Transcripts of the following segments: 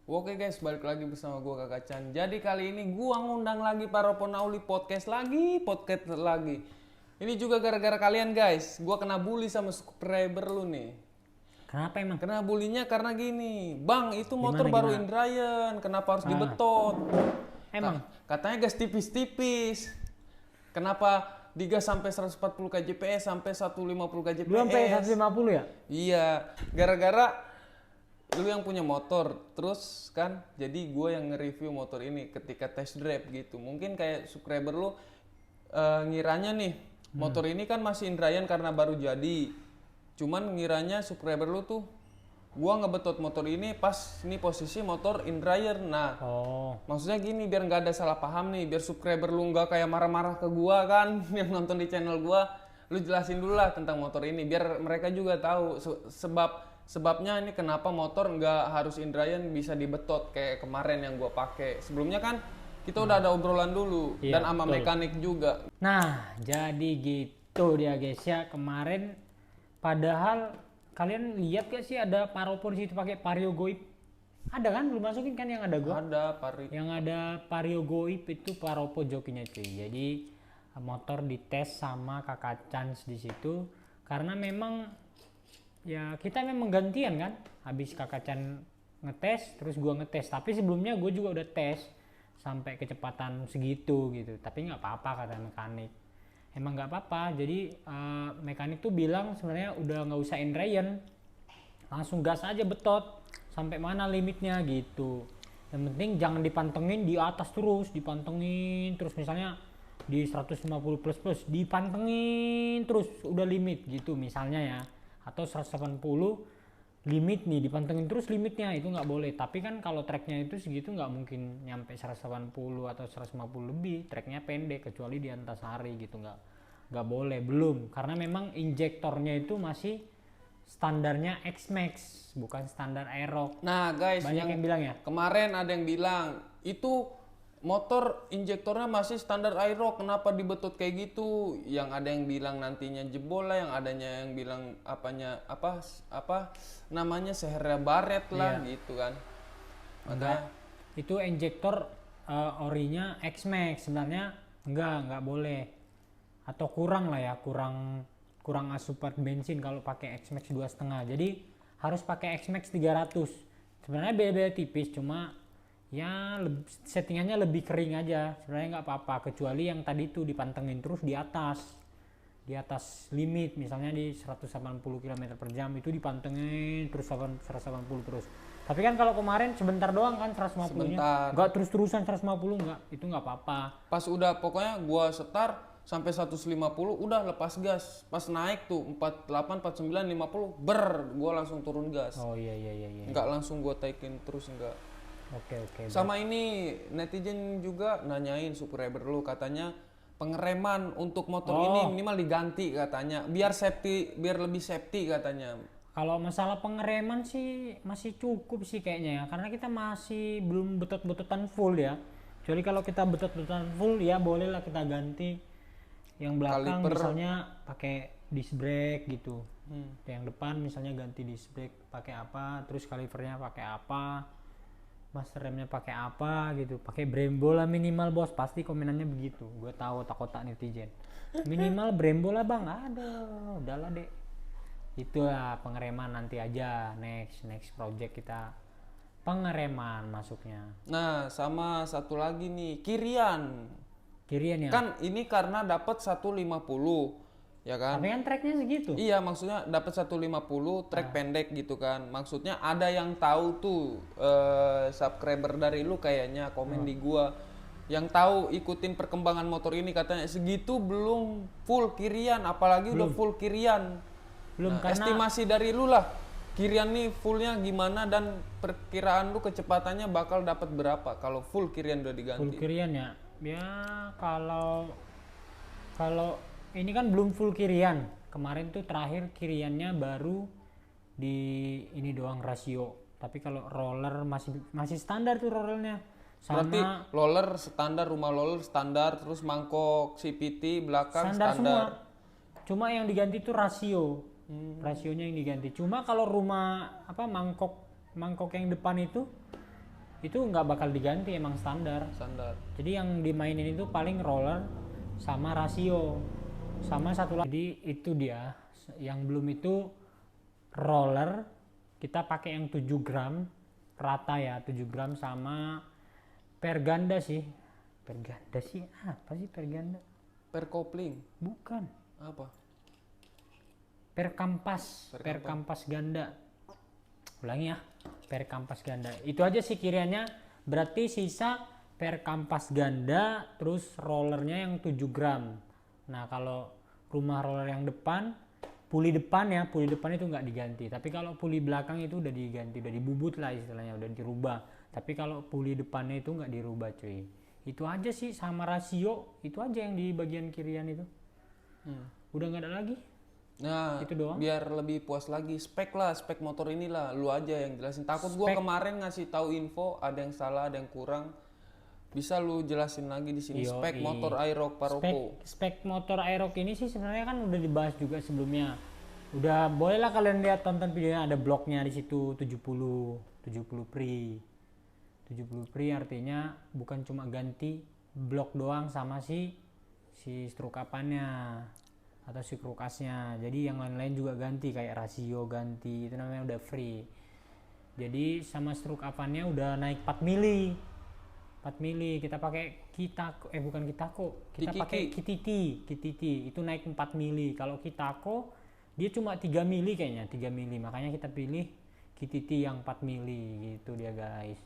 Oke guys, balik lagi bersama gua Kakak Chan. Jadi kali ini gua ngundang lagi para penauli podcast lagi. Ini juga gara-gara kalian guys. Gua kena bully sama subscriber lu nih. Kenapa emang? Kena bulinya karena gini, Bang, itu motor Gimana, baru gimana? Indrayan, kenapa harus dibetot? Emang? Katanya gas tipis-tipis. Kenapa digas sampai 140 kjps sampai 150 kjps? Belum sampai 150 ya? Iya, gara-gara lu yang punya motor, terus kan jadi gue yang nge-review motor ini ketika test drive gitu. Mungkin kayak subscriber lu ngiranya nih, motor ini kan masih Indrayan karena baru jadi. Cuman ngiranya subscriber lu tuh gua ngebetot motor ini pas ini posisi motor Indrayan. Nah, Oh, maksudnya gini biar nggak ada salah paham nih, biar subscriber lu nggak kayak marah-marah ke gua kan yang nonton di channel gua. Lu jelasin dulu lah tentang motor ini biar mereka juga tahu sebabnya ini kenapa motor nggak harus Indrayan bisa dibetot kayak kemarin yang gua pakai. Sebelumnya kan kita udah ada obrolan dulu Iya, dan sama betul. mekanik juga. nah jadi gitu dia guys ya kemarin. Padahal kalian lihat gak sih ada paropo di situ pakai Vario Goib? Ada kan? Lu masukin kan yang ada gua? Ada pari. Yang ada Vario Goib itu paropo jokinya cuy. Jadi motor dites sama Kakak Chance di situ karena memang ya kita memang gantian kan. Habis Kakak Chan ngetes terus gua ngetes. Tapi sebelumnya gue juga udah tes sampai kecepatan segitu gitu. Tapi nggak apa-apa kata mekanik. Emang nggak apa-apa. Jadi mekanik tuh bilang sebenarnya udah nggak usah Indrayan, langsung gas aja betot sampai mana limitnya gitu. Yang penting jangan dipantengin di atas terus, dipantengin terus misalnya di 150 plus plus dipantengin terus udah limit gitu misalnya ya, atau 180 limit nih dipantengin terus limitnya itu nggak boleh. Tapi kan kalau treknya itu segitu nggak mungkin nyampe 180 atau 150 lebih, treknya pendek kecuali di Antasari gitu, nggak boleh belum karena memang injektornya itu masih standarnya X-Max bukan standar Aerox. Nah guys, Banyak yang bilang ya. kemarin ada yang bilang itu motor injektornya masih standar Aerox, kenapa dibetot kayak gitu? Yang ada yang bilang nantinya jebol lah, yang adanya yang bilang apa namanya sehernya baret lah gitu kan. Enggak, itu injektor orinya X-Max sebenarnya enggak boleh, atau kurang lah ya, kurang asupan bensin kalau pakai X-Max 2,5. Jadi harus pakai X-Max 300. Sebenarnya beda-beda tipis, cuma ya settingannya lebih kering aja. Sebenarnya nggak apa-apa kecuali yang tadi tuh dipantengin terus di atas limit, misalnya di 180 km per jam itu dipantengin terus 180 terus. Tapi kan kalau kemarin sebentar doang kan 150 nya, Sebentar. nggak terus-terusan 150, nggak, itu nggak apa-apa. Pas udah pokoknya gua setar sampai 150 udah lepas gas. Pas naik tuh 48, 49, 50 gua langsung turun gas. Oh iya. Enggak langsung gua taikin terus enggak. Oke. Sama ini netizen juga nanyain subscriber lu katanya pengereman untuk motor ini minimal diganti katanya biar lebih safety katanya. Kalau masalah pengereman sih masih cukup sih kayaknya ya, karena kita masih belum betot-betotan full ya. Jadi kalau kita betot-betotan full ya bolehlah kita ganti yang belakang Kaliper. misalnya pakai disc brake gitu. Yang depan misalnya ganti disc brake pakai apa, terus kalipernya pakai apa, master remnya pakai apa gitu, pakai Brembo lah minimal bos. Pasti komenannya begitu, gue tahu otak-otak netizen minimal Brembo lah bang. Aduh udahlah dek, itulah pengereman nanti aja, next project kita pengereman masuknya. Nah, sama satu lagi nih, kirian. Kirian ya, Kan ini karena dapat 150, ya kan? tapi kan tracknya segitu. Iya, maksudnya dapat 150 trek pendek gitu kan. Maksudnya ada yang tahu tuh subscriber dari lu kayaknya komen di gua. Yang tahu ikutin perkembangan motor ini katanya segitu belum full kirian, apalagi udah full kirian. Belum, Nah, karena estimasi dari lu lah. Kirian nih fullnya gimana dan perkiraan lu kecepatannya bakal dapat berapa kalau full kirian udah full diganti? kirian ya. Ya kalau ini kan belum full kirian. Kemarin tuh terakhir kiriannya baru di ini doang rasio. Tapi kalau roller masih standar tuh rollernya. Berarti Sama roller standar, rumah roller standar, terus mangkok CVT belakang standar semua. standar. Cuma yang diganti tuh rasio. Rasionya yang diganti. Cuma kalau rumah mangkok yang depan itu itu nggak bakal diganti, emang standar. standar. Jadi yang dimainin itu paling roller sama rasio, sama satu lagi. Jadi itu dia. Yang belum itu roller kita pakai yang 7 gram rata ya, 7 gram sama per ganda sih. Per ganda sih apa sih per ganda? Per kopling Bukan. apa? Per kampas, per kampas ganda. Ulangi ya, per kampas ganda. Itu aja sih kiriannya. Berarti sisa per kampas ganda terus rollernya yang 7 gram. Nah, kalau rumah roller yang depan, puli depan ya, puli depan itu nggak diganti. Tapi kalau puli belakang itu udah diganti, udah dibubut lah istilahnya, udah dirubah. Tapi kalau puli depannya itu nggak dirubah cuy. Itu aja sih, sama rasio, itu aja yang di bagian kirian itu. Udah nggak ada lagi. Nah, Itu doang. biar lebih puas lagi, spek motor inilah, lu aja yang jelasin. Takut gua kemarin ngasih tahu info, ada yang salah, ada yang kurang. Bisa lu jelasin lagi di sini Yoi. spek motor Aerox Paropo. Spek motor Aerox ini sih sebenarnya kan udah dibahas juga sebelumnya. Udah bolehlah kalian lihat, tonton videonya, ada blognya di situ 70 Pri. 70 Pri artinya bukan cuma ganti blok doang sama si struk kapannya atau si krukasnya. Jadi yang lain-lain juga ganti, kayak rasio ganti, itu namanya udah free. Jadi sama struk kapannya udah naik 4 mili. 4 mili kita pakai bukan Kitako, kita pakai Kititi itu naik 4 mili. Kalau Kitako dia cuma 3 mili kayaknya, 3 mili, makanya kita pilih Kititi yang 4 mili gitu dia guys.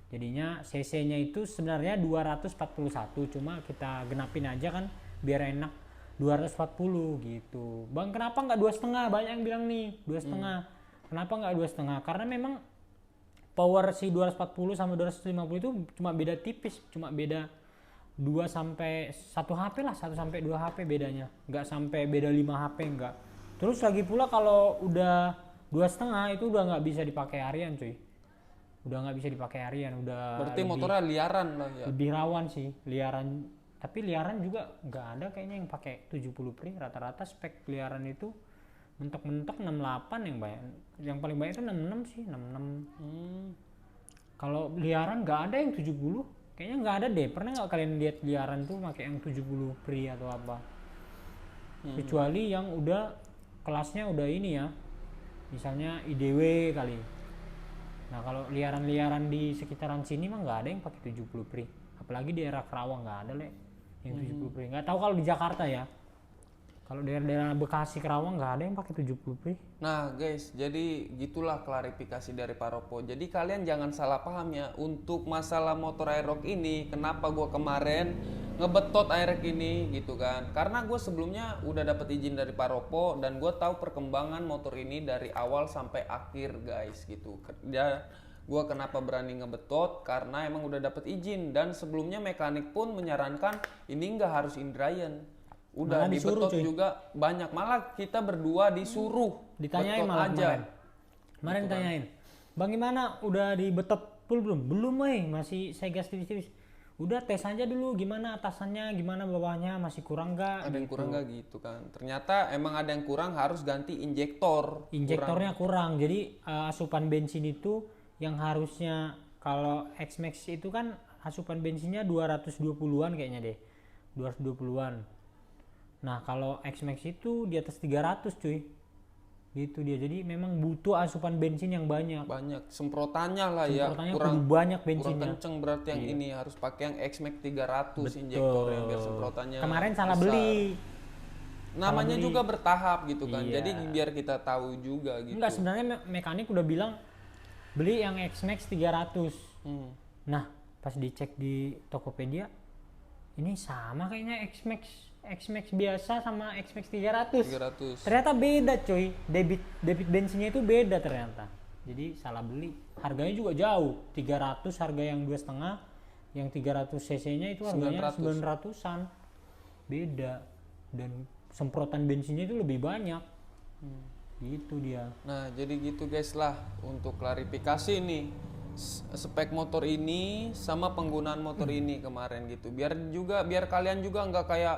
Jadinya cc nya itu sebenarnya 241, cuma kita genapin aja kan biar enak, 240 gitu. Bang, kenapa nggak 2,5? Banyak yang bilang nih 2,5. Kenapa nggak 2,5? Karena memang power si 240 sama 250 itu cuma beda tipis, cuma beda 2 sampai 1 HP lah, 1 sampai 2 HP bedanya. Nggak sampai beda 5 HP enggak. Terus lagi pula kalau udah 2,5 itu udah nggak bisa dipakai harian cuy. Udah nggak bisa dipakai harian, udah Berarti motornya liaran lah ya. lebih rawan sih, liaran. Tapi liaran juga nggak ada kayaknya yang pakai 70 Pri. Rata-rata spek liaran itu mentok-mentok 68, yang banyak, yang paling banyak itu 66 sih, 66. Kalau liaran nggak ada yang 70, kayaknya nggak ada deh. Pernah nggak kalian lihat liaran tuh pakai yang 70 Pri atau apa? Kecuali yang udah kelasnya udah ini ya, misalnya IDW kali. Nah kalau liaran-liaran di sekitaran sini mah nggak ada yang pakai 70 Pri. Apalagi di daerah Kerawang nggak ada yang 70 Pri. Nggak tahu kalau di Jakarta ya. Kalau daerah-daerah Bekasi, Kerawang nggak ada yang pakai 70 Pri. Nah guys, jadi gitulah klarifikasi dari Paropo. Jadi kalian jangan salah paham ya, untuk masalah motor Aerox ini, kenapa gua kemarin ngebetot Aerox ini gitu kan. Karena gue sebelumnya udah dapet izin dari Paropo dan gue tahu perkembangan motor ini dari awal sampai akhir guys gitu. Ya, gue kenapa berani ngebetot karena emang udah dapet izin, dan sebelumnya mekanik pun menyarankan ini nggak harus Indrayan. Udah Malah disuruh, dibetot cuy. juga banyak, malah kita berdua disuruh Ditanyain betot malah aja. kemarin ditanyain, Bang gimana udah dibetot full belum masih saya gas tipis-tipis. Udah tes aja dulu gimana atasannya, gimana bawahnya, masih kurang nggak. Ada yang kurang nggak gitu kan? Ternyata emang ada yang kurang, harus ganti injektor. Injektornya kurang. Jadi asupan bensin itu yang harusnya, kalau X-Max itu kan asupan bensinnya 220-an kayaknya deh, 220-an. Nah kalau X-Max itu di atas 300 cuy, gitu dia. Jadi memang butuh asupan bensin yang banyak. Banyak semprotannya lah Semprotannya ya, kurang kudu banyak kurang bensinnya. kenceng berarti yang ini harus pakai yang X-Max 300 injektornya biar semprotannya Kemarin salah besar. beli. Namanya beli. juga bertahap gitu kan. Iya. Jadi biar kita tahu juga gitu. Enggak, sebenarnya mekanik udah bilang beli yang X-Max 300. Nah pas dicek di Tokopedia, ini sama kayaknya X-Max biasa sama X-Max 300. 300. Ternyata beda coy, debit bensinnya itu beda ternyata. Jadi salah beli. Harganya juga jauh, 300 harga yang 2,5, yang 300 cc nya itu harganya 900-an. Beda. Dan semprotan bensinnya itu lebih banyak. Gitu dia. Nah jadi gitu guys lah, untuk klarifikasi nih spek motor ini sama penggunaan motor ini kemarin gitu. Biar kalian juga nggak kayak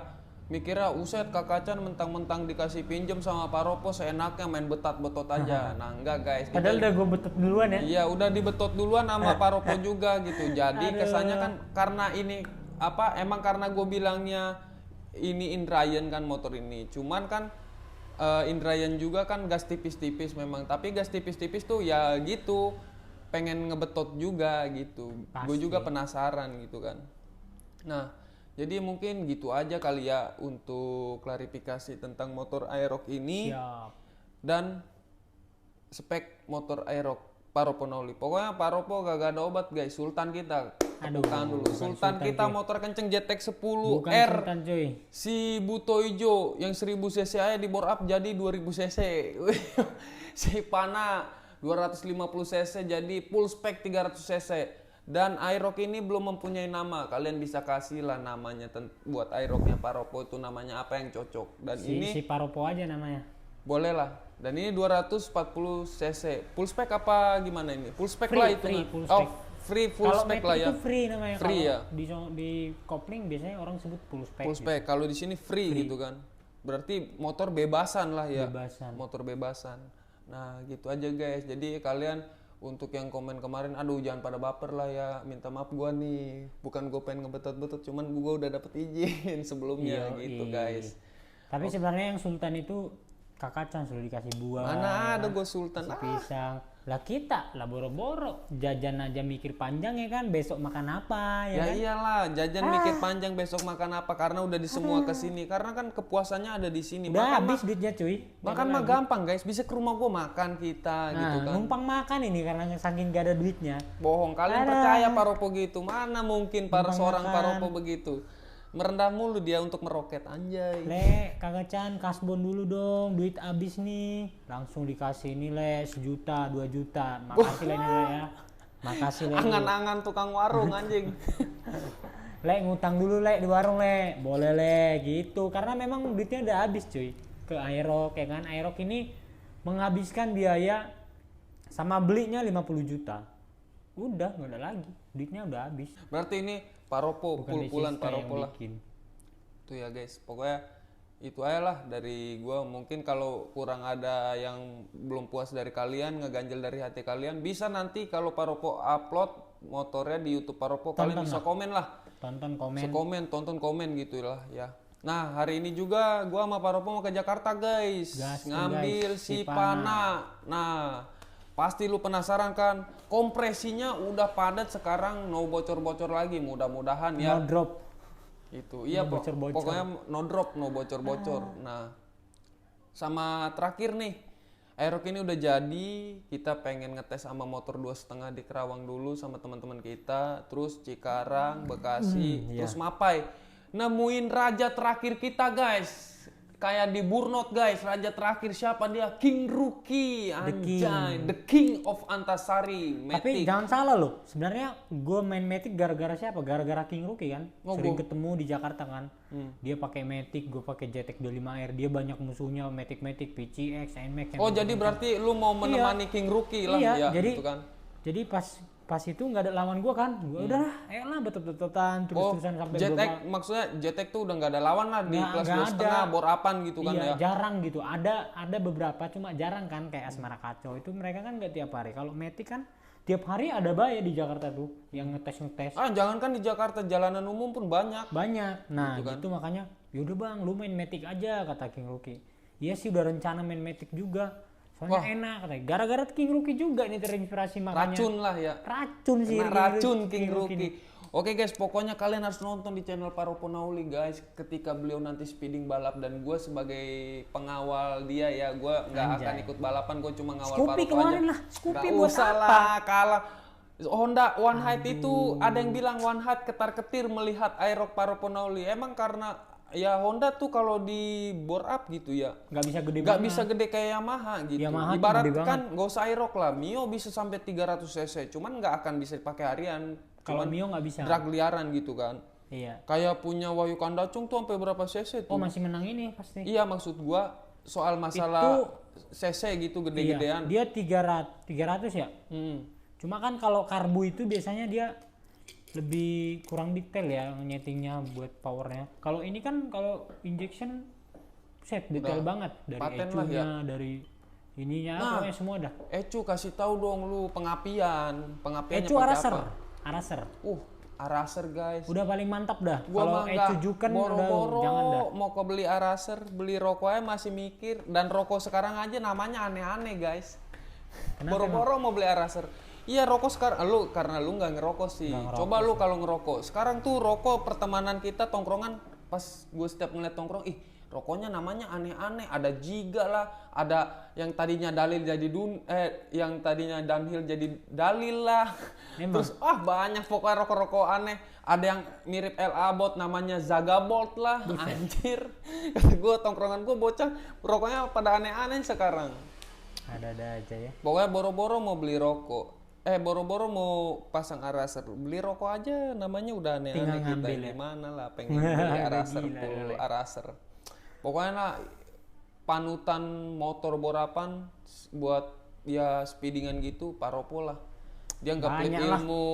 mikirnya uset Kakacan mentang-mentang dikasih pinjem sama Pak Ropo seenaknya main betot aja. Nah enggak guys, Padahal udah gue betot duluan ya. iya udah dibetot duluan sama Pak Ropo juga gitu. Jadi kesannya kan karena ini apa emang karena gue bilangnya ini Indrayan kan motor ini. Cuman kan Indrayan juga kan gas tipis-tipis memang, tapi gas tipis-tipis tuh ya gitu pengen ngebetot juga gitu. Gue juga penasaran gitu kan. Nah jadi mungkin gitu aja kali ya untuk klarifikasi tentang motor Aerox ini. Siap. Dan spek motor Aerox Paropo Noli. Pokoknya Paropo gak ada obat guys. Sultan kita. Aduh, Bukan dulu. Sultan kita motor kenceng JTX 10 Bukan R. Sultan cuy. Si Buto Ijo yang 1000 cc aja di bore up jadi 2000 cc. Si Pana 250 cc jadi full spek 300 cc. Dan Aerox ini belum mempunyai nama. Kalian bisa kasih lah namanya buat Aeroxnya Paropo itu namanya apa yang cocok. Dan ini Si Paropo aja namanya. boleh lah. Dan ini 240 cc. Full spec apa gimana ini? Full spec lah itu. Full Oh, spec. full Kalau spec Matic lah ya. itu free namanya. Free Kalau ya. di kopling biasanya orang sebut full spec. Full spec. Kalau di sini free gitu kan. Berarti motor bebasan lah ya. Bebasan. Motor bebasan. Nah, gitu aja guys. Jadi kalian untuk yang komen kemarin, aduh jangan pada baper lah ya. Minta maaf gua nih. Bukan gua pengen ngebetot-betot, cuman gua udah dapet izin sebelumnya gitu guys. Tapi sebenarnya yang Sultan itu Kakacan sudah dikasih buah. Mana ada gua Sultan. Si pisang. Lah kita lah boro-boro jajan aja mikir panjang ya kan, besok makan apa ya Ya kan? iyalah, jajan mikir panjang besok makan apa karena udah di semua kesini. Karena kan kepuasannya ada di sini. Udah habis duitnya cuy. Makan mah gampang guys, bisa ke rumah gua makan kita gitu Nah, kan. numpang makan ini karena saking gak ada duitnya. Bohong, kalian percaya Paropo gitu? Mana mungkin para seorang Paropo begitu. Merendah mulu dia untuk meroket anjay. Le, Kakacan kasbon dulu dong, duit habis nih. Langsung dikasih nih le, 1 juta, 2 juta. Makasih le nih le ya. Makasih le. Angan-angan tukang warung anjing. Le, ngutang dulu le di warung le. Boleh le, gitu. Karena memang duitnya udah habis cuy. Ke Aerox ya kan. Aerox ini menghabiskan biaya sama belinya 50 juta. Udah, nggak ada lagi. Duitnya udah habis. Berarti ini Paropo, Bukan pul-pulan Desista Paropo yang lah. bikin. Tuh ya guys, pokoknya itu aja lah dari gua. Mungkin kalau kurang ada yang belum puas dari kalian, ngeganjel dari hati kalian, bisa nanti kalau Paropo upload motornya di YouTube Paropo, kalian bisa komen lah. Tonton komen. Tonton komen gitu lah ya. Nah hari ini juga gua sama Paropo mau ke Jakarta guys. Gas, ngambil guys, si si Pana. Nah pasti lu penasaran kan, kompresinya udah padat sekarang, no bocor-bocor lagi, mudah-mudahan ya. No drop. Itu iya bocor-bocor. pokoknya no drop, no bocor-bocor. Nah sama terakhir nih, Aerox ini udah jadi, kita pengen ngetes sama motor 2,5 di Kerawang dulu sama teman-teman kita, terus Cikarang, Bekasi, terus Mapai. Nemuin raja terakhir kita guys. Kayak di Burnout guys, raja terakhir siapa dia? King Rookie, anjay, the king of Antasari, Tapi Matic. jangan salah loh, sebenarnya gue main Matic gara-gara siapa? Gara-gara King Rookie kan. Sering ketemu di Jakarta kan. Dia pakai Matic, gue pakai JTX 25R. Dia banyak musuhnya Matic, PCX, NMAX. Oh jadi berarti lu mau menemani King Rookie lah Iya, ya jadi gitu kan. Jadi pas itu nggak ada lawan gue kan, gue udahlah, ayolah betot-betotan terus-terusan sampai JTX maksudnya JTX tuh udah nggak ada lawan lah di kelas 2,5 bor apan gitu kan iya, ya. jarang gitu. Ada beberapa cuma jarang kan, kayak Asmara Kacau itu mereka kan nggak tiap hari. Kalau Matic kan tiap hari ada ya di Jakarta tuh yang ngetes. Ah jangan kan di Jakarta, jalanan umum pun banyak. Nah gitu makanya yaudah bang lu main Matic aja kata King Rookie. Iya sih udah rencana main Matic juga. Soalnya enak katanya. Gara-gara King Rookie juga nih terinspirasi makanya. Racun lah ya. Racun sih. Kena racun King Rookie. Oke guys, pokoknya kalian harus nonton di channel Paropo Nauli guys. Ketika beliau nanti speeding balap dan gue sebagai pengawal dia ya, gue nggak akan ikut balapan, gue cuma ngawal Scoopy Paropo kemarin aja. lah. Scoopy Nggak buat usah apa? lah, kalah. Honda One Height itu ada yang bilang One Height ketar-ketir melihat Aerox Paropo Nauli. Emang karena ya Honda tuh kalau di bore up gitu ya Nggak bisa gede nggak banget. bisa gede kayak Yamaha gitu. Yamaha tuh Ibarat gede kan nggak usah Aerox lah, Mio bisa sampai 300 cc, cuman nggak akan bisa dipakai harian. Kalau Cuman Mio nggak bisa. drag liaran gitu kan. Iya. Kayak punya Wahyu Kandacung tuh sampai berapa cc tuh? Oh masih menang ini pasti. Iya maksud gua soal masalah cc gitu gede-gedean. Dia 300 ya. Hmm. Cuma kan kalau karbu itu biasanya dia lebih kurang detail ya nyetingnya buat powernya. Kalau ini kan kalau injection set detail banget dari paten lah ECU-nya, dari ininya, pokoknya semua dah. Ecu kasih tahu dong lu pengapiannya ECU pakai Araser, apa? Araser. Araser guys. Udah paling mantap dah. Gua Kalau mah ECU nggak Juken udah boro-boro jangan dah. mau ke beli Araser, beli rokok aja masih mikir, dan rokok sekarang aja namanya aneh-aneh guys. Boro-boro mau beli Araser. Iya rokok sekarang, karena lu nggak ngerokok sih. Coba lu kalau ngerokok. Sekarang tuh rokok pertemanan kita tongkrongan, pas gue setiap ngeliat tongkrong, rokoknya namanya aneh-aneh. Ada Giga lah, ada yang tadinya dalil jadi yang tadinya downhill jadi dalil lah. Terus banyak pokoknya rokok-rokok aneh. Ada yang mirip LA Bot namanya Zagabolt lah. Anjir. Kata gue tongkrongan gue bocah rokoknya pada aneh-aneh sekarang. Ada aja ya. Pokoknya boro-boro mau beli rokok. Boro-boro mau pasang Araser. Beli rokok aja namanya udah aneh-aneh kita. Gimana lah pengen beli Araser, full Araser. Pokoknya lah panutan motor borapan buat ya speedingan gitu Paropo lah. Dia nggak pelit ilmu.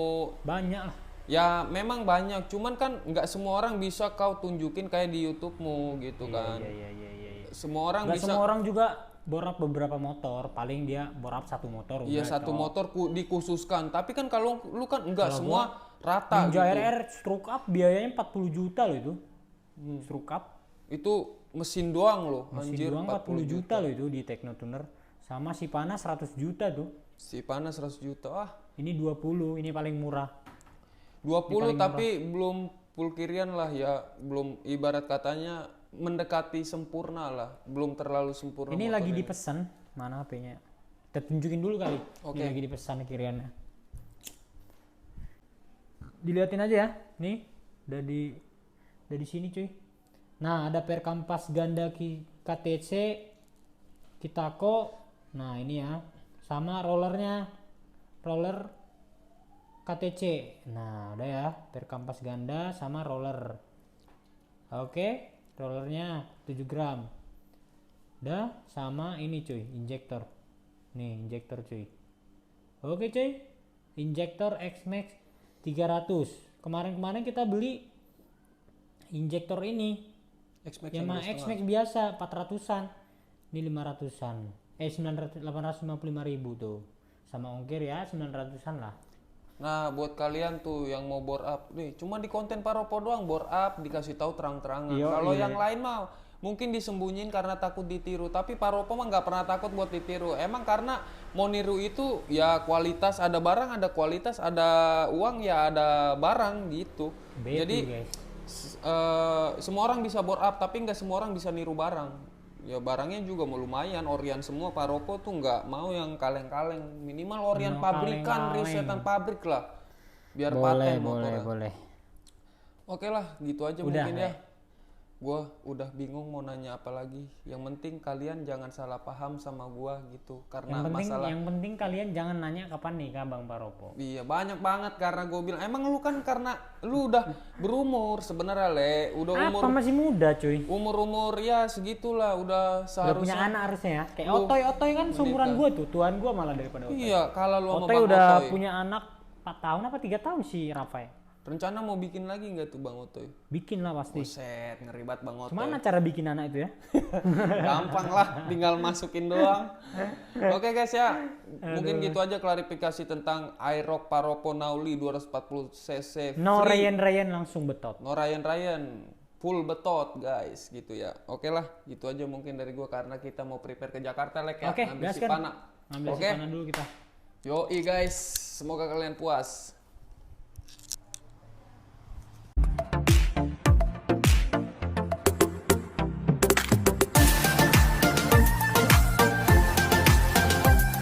Banyak lah. Ya memang banyak, cuman kan nggak semua orang bisa kau tunjukin kayak di YouTube-mu gitu kan. Iya. Semua orang bisa. Semua orang juga borap beberapa motor, paling dia borap satu motor. Iya satu motor dikhususkan, tapi kan kalau lu kan enggak semua rata Ninja gitu. RR stroke up biayanya 40 juta loh itu. Stroke up. Itu mesin doang loh, Mesin anjir doang 40 juta loh itu di Technotuner. Sama si Pana 100 juta tuh. Si panas 100 juta. Ini 20, ini paling murah. 20 tapi belum full kirian lah ya, belum ibarat katanya mendekati sempurna lah, belum terlalu sempurna. Ini lagi dipesan, mana HP-nya? Kita tunjukin dulu kali. Oke. Ini lagi dipesan kiriannya. Dilihatin aja ya. Nih, dari sini cuy. Nah, ada per kampas ganda KTC Kitako. Nah, ini ya. Sama rollernya. Roller KTC. Nah, udah ya, per kampas ganda sama roller. Oke, rollernya 7 gram. Udah, sama ini cuy, injektor. Nih, injektor cuy. Oke cuy, injektor X-Max 300. Kemarin kita beli injektor ini. Yamaha X-Max biasa 400-an. Ini 500-an. 855.000 tuh. Sama ongkir ya 900-an lah. Nah, buat kalian tuh yang mau bore up nih, cuma di konten Paropo doang bore up dikasih tahu terang-terangan. Kalau yang lain mah mungkin disembunyiin karena takut ditiru, tapi Paropo mah nggak pernah takut buat ditiru. Emang karena mau niru itu ya kualitas, ada barang ada kualitas, ada uang ya ada barang gitu. Jadi semua orang bisa bore up, tapi nggak semua orang bisa niru barang. Ya barangnya juga mau lumayan, Orian semua. Paropo tuh nggak mau yang kaleng-kaleng, minimal Orian pabrikan, risetan pabrik lah, biar paten motornya. Boleh. Oke lah, gitu aja Udah, mungkin ya. Gua udah bingung mau nanya apa lagi. Yang penting kalian jangan salah paham sama gua gitu, karena Yang penting kalian jangan nanya kapan nikah Bang Paropo. Iya banyak banget, karena gue bilang emang lu kan karena lu udah berumur sebenarnya udah Apa masih muda cuy? umur ya segitulah, udah Udah seharusnya. punya anak harusnya ya. Kayak Otoy kan seumuran gue tuh, tuan gue malah daripada Otoy. Iya, kalau lu sama Otoy Bang udah Otoy, punya anak 4 tahun apa 3 tahun si Rafael. rencana mau bikin lagi nggak tuh Bang Otoy? Bikin lah pasti. Buset, ngeri banget Bang Otoy. Gimana cara bikin anak itu ya? Gampang lah, tinggal masukin doang. Oke guys ya, mungkin gitu aja klarifikasi tentang Aerox Paropo Nauli 240 cc No free. Ryan langsung betot. No Ryan full betot guys gitu ya. Oke lah, gitu aja mungkin dari gua karena kita mau prepare ke Jakarta ya. Oke, ngambil si gaskan. Pana. Ngambil si Oke. Pana dulu kita. Yoi guys, semoga kalian puas.